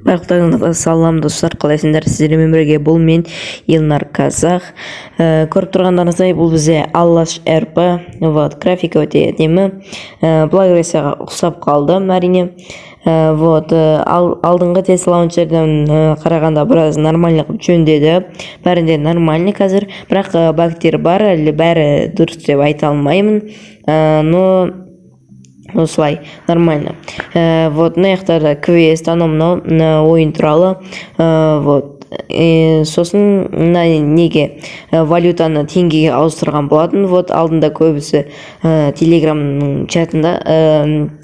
Барлықтарыңызға салам достар, қалайсыңдар? Сіздермен бірге бұл мен Елнар Казах. Көріп тұрғандарыңыздай бұл бізде Алаш РП, графика өте әдемі, Прогрессияға ұқсап қалды әрине. Алдыңғы тест лаунчерден қарағанда біраз нормальный жөндеді, бәрінде нормальный қазір, бірақ багтер бар, әлі бәрі дұрыс деп айта алмаймын, но осылай нормально. Мына жақтарда квест, анау ойын туралы, сосын неге валютаны теңгеге ауыстырған болатын. Алдында көбісі телеграмның чатында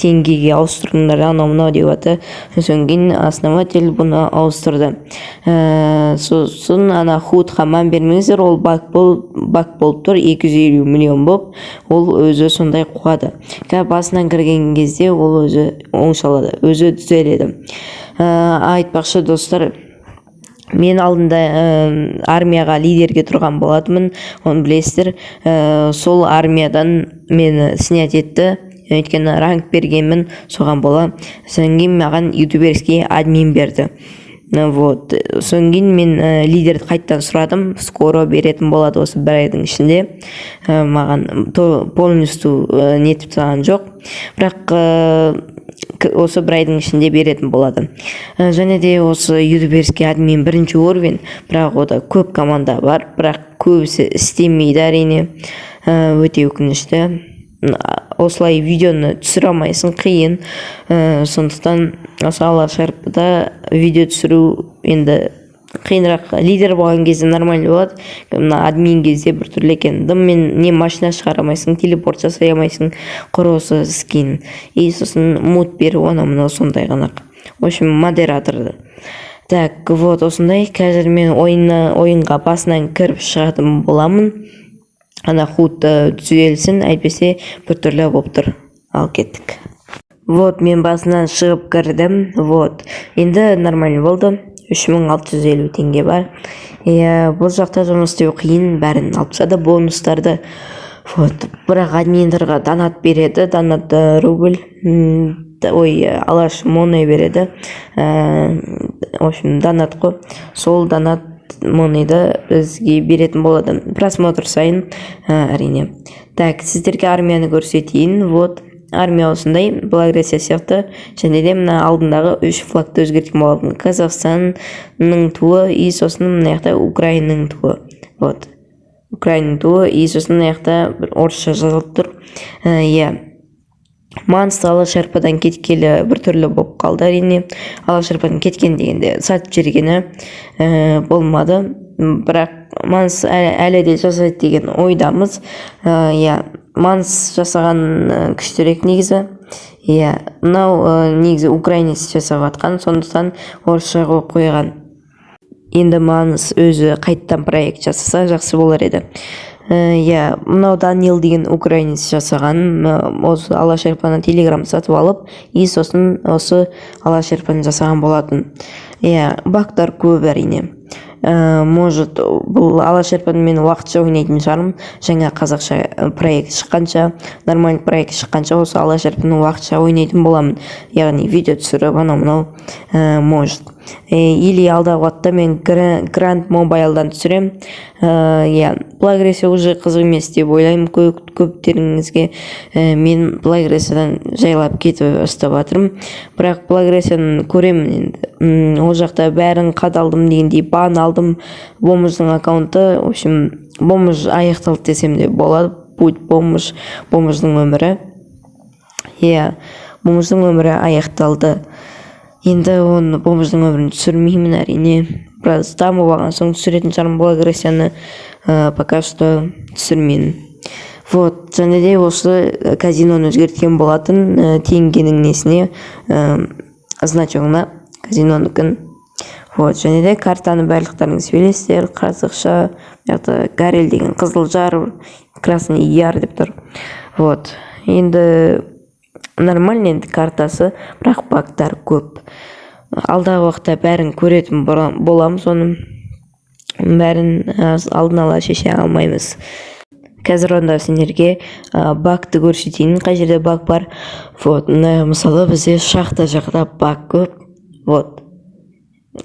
теңгеге ауыстырыңдар, анау деп аты. Сосын кейін основатель бұны ауыстырды. Сосын ана худқа мән бермеңіздер, ол баг болып тұр, 250 миллион болып, ол өзі сондай қуады. Басынан кірген кезде ол өзі оңшалады, өзі түзеледі. Айтпақшы достар, мен алдында армияға лидерге тұрған болатынмын, оны білесіздер. Сол армиядан мені снять етті, өйткені ранг бергенмін, соған бола. Содан кейін маған ютуберский админ берді. Содан кейін мен лидерді қайттан сұрадым, скоро беретін болады осы бір айдың ішінде. Маған полностью нетіп тастаған жоқ, бірақ осы бір айдың ішінде беретін болады. Және де осы ютуберский админ бірінші уровень, бірақ ода көп команда бар, бірақ көбісі істемейді әрине, өте өкінішті. Осылай видеоны түсіре алмайсың, қиын. Сондықтан осы Алаш РПда видео түсіру енді қиынырақ. Лидер болған кезде нормально болады, админ кезде біртүрлі екен. Мен не машина шығара алмайсың, телепорт жасай алмайсың, құрысы скин. И сосын мут беру, анау сондай ғана. В общем, модераторды. Так, осындай. Қазір мен ойынға басынан кіріп шығатын боламын. Ана худ түзелсін, әйтпесе біртүрлі болып тұр. Ал кеттік. Мен басынан шығып кірдім. Енді нормально болды. 3650 теңге бар. Бұл жақта жұмыс істеу қиын, бәрін алып тастады, бонустарды. Бірақ админдарға донат береді, донат рубль, Алаш моне береді. В общем, донат қой. Сол донат монеды бізге беретін болады. Просмотр сайын әрине. Так, сіздерге армияны көрсетейін. Армия осындай, Прогрессия сияқты, және де мына алдындағы 3 флагты өзгерткен болатын. Қазақстанның туы, и сосын мына жақта Украинаның туы. Украинаның туы, и сосын мына жақта бір орысша жазылып тұр. Манс Алаш РПдан кеткелі бір түрлі болып қалды әрине. Алаш РПдан кеткен дегенде сатып жергені болмады. Бірақ Манс әлі де жасайды деген ойдамыз. Манс жасаған күштерек негізі. Мынау негізі украинец жасап атқан, сондықтан орысша қойған. Енді Манс өзі қайттан проект жасаса жақсы болар еді. Мынау Данил деген украинец жасаған, осы Алаш РПны телеграм сатып алып, и сосын осы Алаш РПны жасаған болатын. Бактар көп әрине. Может, бұл Алаш РПны мен уақытша ойнайтын шығармын. Жаңа қазақша проект шыққанша, нормальный проект шыққанша осы Алаш РПны уақытша ойнайтын боламын. Яғни видео түсіріп, анау может. Или алдағы уақытта мен Grand Mobile'дан түсірем. Прогрессия уже қызық емес деп ойлаймын көптеріңізге. Мен Прогрессиядан жайлап кетіп бастап жатырмын. Бірақ Прогрессияны көремін енді. Ол жақта бәрін қадалдым дегендей бан алдым. Бомждың аккаунты, в общем, бомж аяқталды десем де болады. Путь бомждың өмірі. Бомждың өмірі аяқталды. Енді оны бомждың өмірін түсірмеймін әрине. Біраз дамып алған соң түсіретін шығармын. Прогрессияны пока что түсірмеймін. Және де осы казиноны өзгерткен болатын, теңгенің несіне, значогына, казиноныкін. Және де картаны барлықтарыңыз білесіздер, қазақша, Гарель деген қызыл жар, красный яр деп тұр. Енді нормально енді картасы, бірақ бактар көп. Алдағы уақытта бәрін көретін болам, соны бәрін алдын ала шеше алмаймыз. Қазір онда сендерге бакты көрсетейін, қай жерде бак бар. Мысалы бізде шахта жақта бак көп.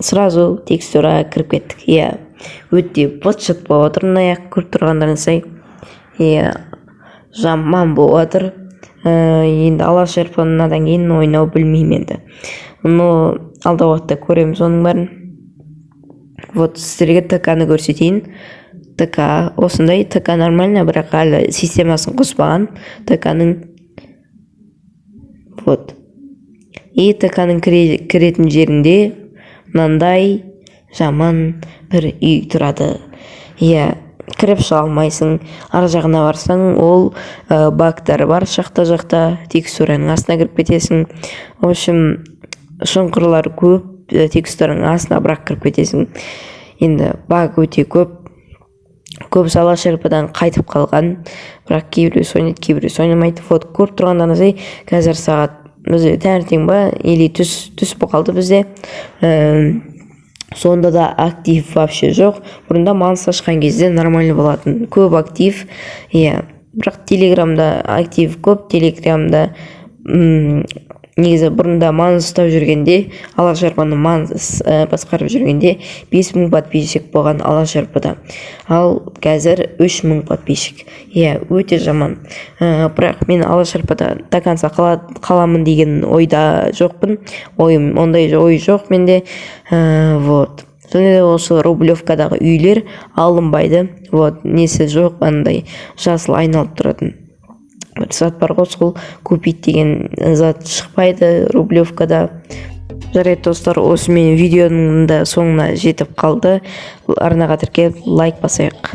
сразу текстураға кіріп кеттік. Иә, өте быт-шыт болып отыр, мына аяқ көріп тұрғандарыңыз сай. Иә, жаман болып отыр. Енді алашарпаны мынадан кейін ойнау білмеймін енді. Но алдағы уақытта көреміз оның бәрін. Вот сіздерге ТК-ны көрсетейін. ТК осындай, ТК нормально, бірақ әлі системасын қоспаған ТК-ның. Вот. И ТК-ның кіретін жерінде мынандай жаман бір үй тұрады. Иә, кіріп шыға алмайсың. Ар жағына барсаң, ол багтары бар жақта текстураның астына кіріп кетесің. В общем, шұңқырлар көп, текстураның астына бірақ кіріп кетесің. Енді баг өте көп. Көбісі алашарпадан қайтып қалған, бірақ кейбіреу ойнайды, кейбіреу ойнамайды. Вот көріп тұрғандарыңыздай, қазір сағат бізде таңертең ба, или түс болып қалды бізде. Сонда да актив вообще жоқ. Бұрында манс ашқан кезде нормально болатын. Көп актив. Иә, бірақ телеграмда актив көп. Телеграмда негізі бұрында манс ұстап жүргенде, алашарпаны манс басқарып жүргенде 5000 подписчик болған алашарпада. Ал қазір 3000 подписчик. Иә, өте жаман. Бірақ мен алашарпада до конца қаламын деген ойда жоқпын. Ондай ой жоқ менде. Вот. Және де осы Рублевкадағы үйлер алынбайды. Вот, несі жоқ, андай жасыл айналып тұратын. Бір зат бар ғой, сол купить деген зат шықпайды Рублевкада. Жарайды достар, осымен видеоның да соңына жетіп қалды. Арнаға тіркеліп лайк басайық.